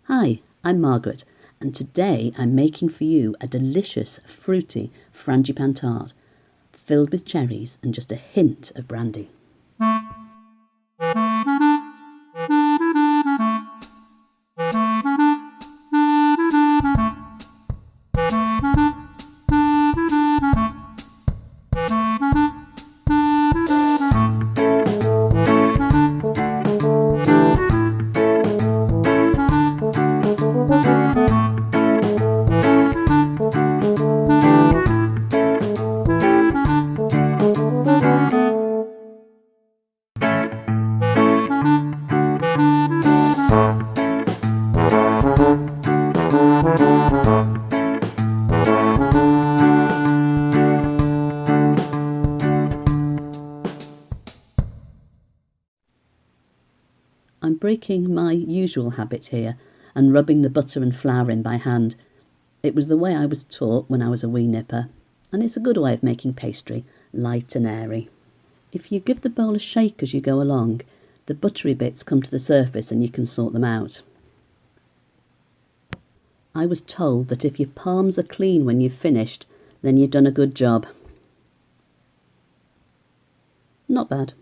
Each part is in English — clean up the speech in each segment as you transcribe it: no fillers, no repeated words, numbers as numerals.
Hi, I'm Margaret, and today I'm making for you a delicious, fruity frangipane tart, filled with cherries and just a hint of brandy. I'm breaking my usual habit here and rubbing the butter and flour in by hand. It was the way I was taught when I was a wee nipper, and it's a good way of making pastry light and airy. If you give the bowl a shake as you go along, the buttery bits come to the surface and you can sort them out. I was told that if your palms are clean when you've finished, then you've done a good job. Not bad.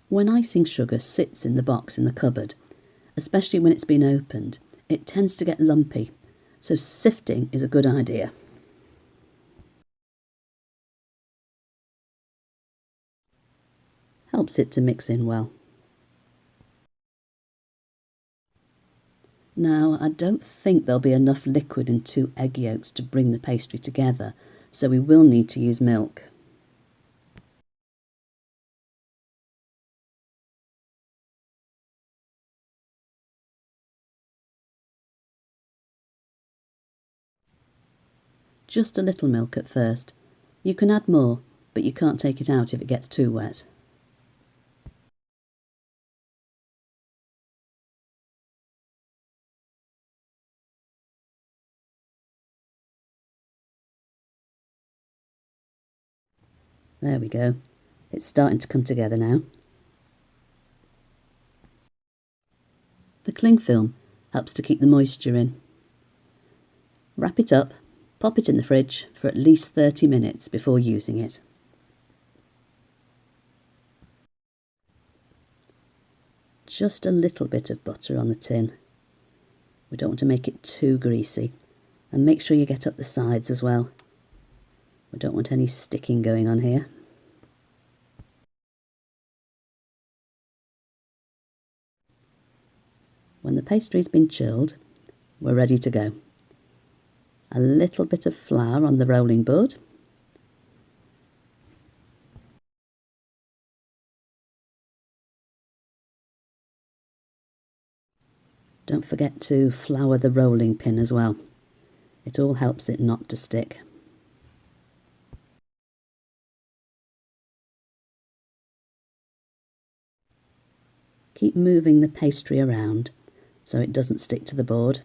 When icing sugar sits in the box in the cupboard, especially when it's been opened, it tends to get lumpy, so sifting is a good idea. Helps it to mix in well. Now, I don't think there'll be enough liquid in 2 egg yolks to bring the pastry together, so we will need to use milk. Just a little milk at first. You can add more, but you can't take it out if it gets too wet. There we go. It's starting to come together now. The cling film helps to keep the moisture in. Wrap it up, pop it in the fridge for at least 30 minutes before using it. Just a little bit of butter on the tin. We don't want to make it too greasy, and make sure you get up the sides as well. We don't want any sticking going on here. When the pastry's been chilled, we're ready to go. A little bit of flour on the rolling board. Don't forget to flour the rolling pin as well. It all helps it not to stick. Keep moving the pastry around so it doesn't stick to the board.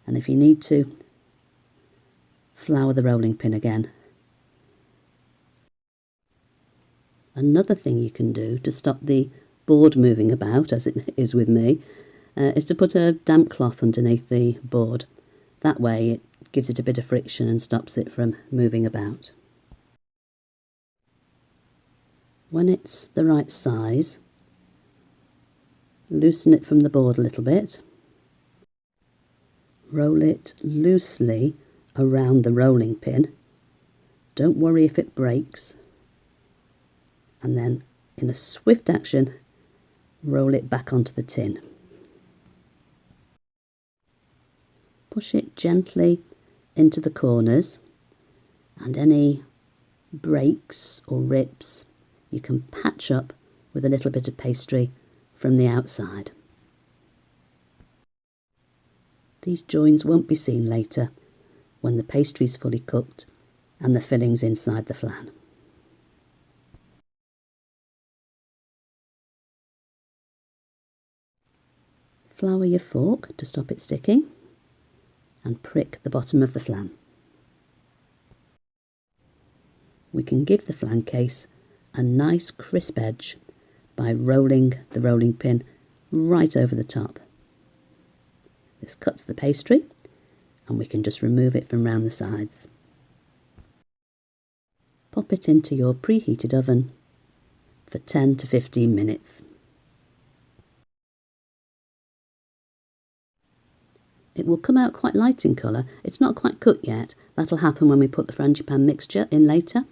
And if you need to, flour the rolling pin again. Another thing you can do to stop the board moving about, as it is with me, is to put a damp cloth underneath the board. That way it gives it a bit of friction and stops it from moving about. When it's the right size, loosen it from the board a little bit. Roll it loosely around the rolling pin. Don't worry if it breaks. And then, in a swift action, roll it back onto the tin. Push it gently into the corners, and any breaks or rips you can patch up with a little bit of pastry from the outside. These joins won't be seen later when the pastry's fully cooked and the filling's inside the flan. Flour your fork to stop it sticking and prick the bottom of the flan. We can give the flan case a nice crisp edge by rolling the rolling pin right over the top. This cuts the pastry and we can just remove it from round the sides. Pop it into your preheated oven for 10 to 15 minutes. It will come out quite light in colour. It's not quite cooked yet. That'll happen when we put the frangipane mixture in later.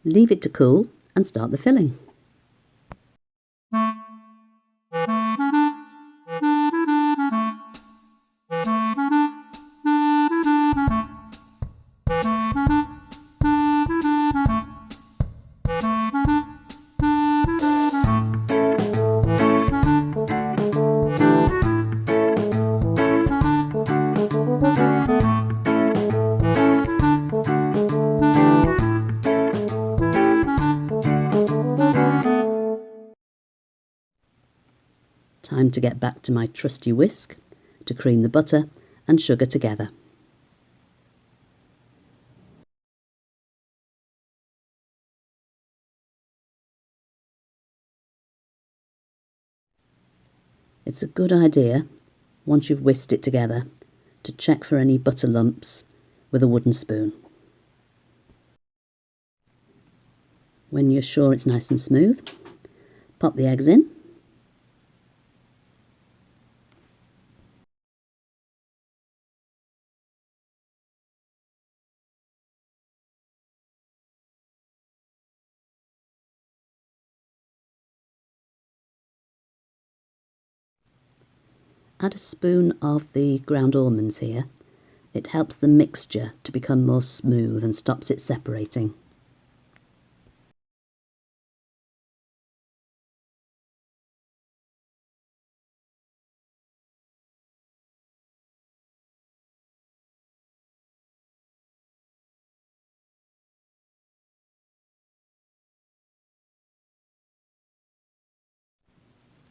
Leave it to cool and start the filling. Time to get back to my trusty whisk to cream the butter and sugar together. It's a good idea, once you've whisked it together, to check for any butter lumps with a wooden spoon. When you're sure it's nice and smooth, pop the eggs in. Add a spoon of the ground almonds here. It helps the mixture to become more smooth and stops it separating.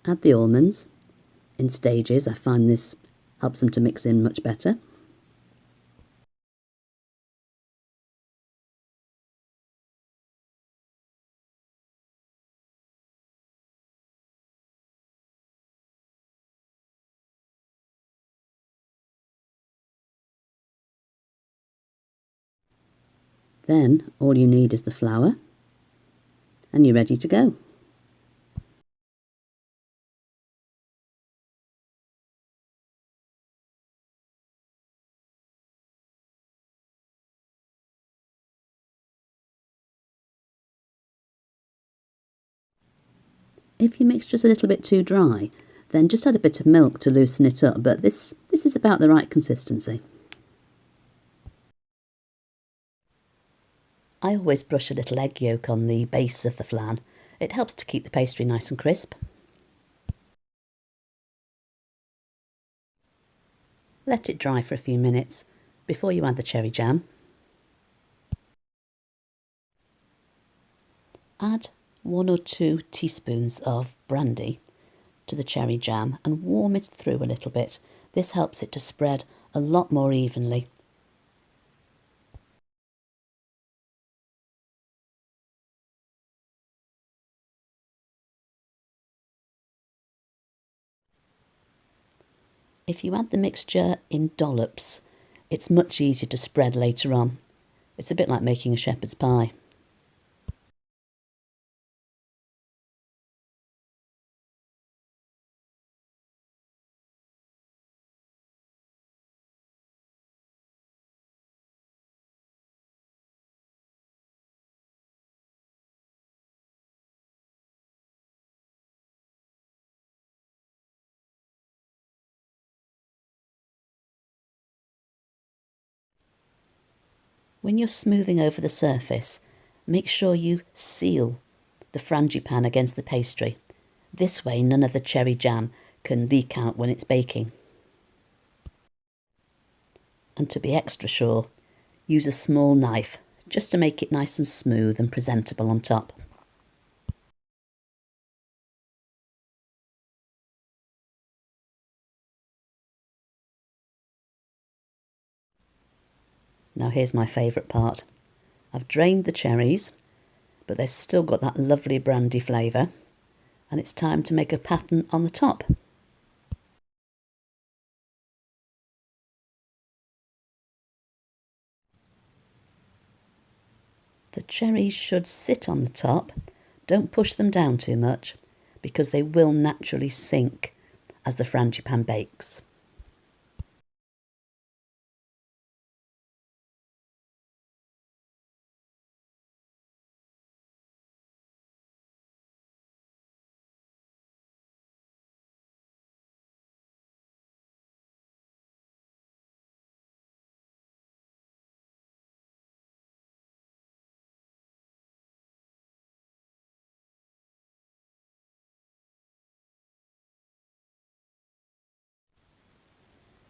Add the almonds in stages. I find this helps them to mix in much better. Then all you need is the flour and you're ready to go. If your mixture's a little bit too dry, then just add a bit of milk to loosen it up, but this is about the right consistency. I always brush a little egg yolk on the base of the flan. It helps to keep the pastry nice and crisp. Let it dry for a few minutes before you add the cherry jam. Add 1 or 2 teaspoons of brandy to the cherry jam and warm it through a little bit. This helps it to spread a lot more evenly. If you add the mixture in dollops, it's much easier to spread later on. It's a bit like making a shepherd's pie. When you're smoothing over the surface, make sure you seal the frangipane against the pastry. This way none of the cherry jam can leak out when it's baking. And to be extra sure, use a small knife just to make it nice and smooth and presentable on top. Now here's my favourite part. I've drained the cherries, but they've still got that lovely brandy flavour, and it's time to make a pattern on the top. The cherries should sit on the top. Don't push them down too much, because they will naturally sink as the frangipane bakes.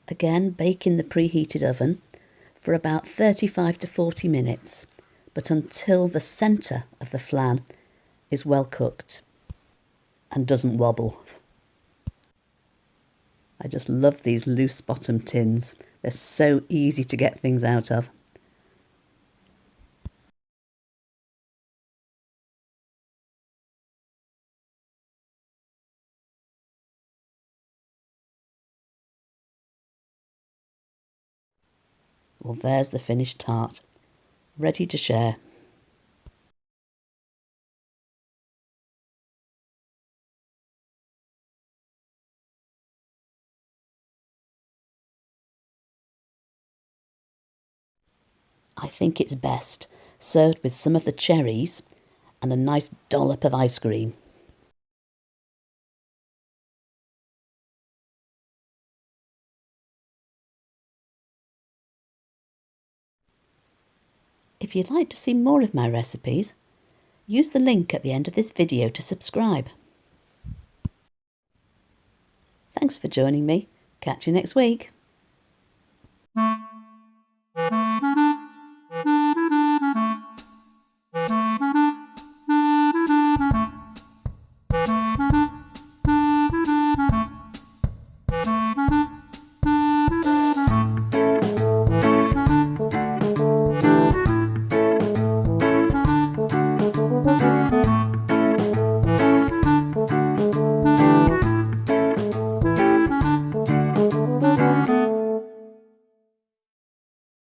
Again, bake in the preheated oven for about 35 to 40 minutes, but until the centre of the flan is well cooked and doesn't wobble. I just love these loose bottom tins. They're so easy to get things out of. Well, there's the finished tart, ready to share. I think it's best served with some of the cherries and a nice dollop of ice cream. If you'd like to see more of my recipes, use the link at the end of this video to subscribe. Thanks for joining me. Catch you next week.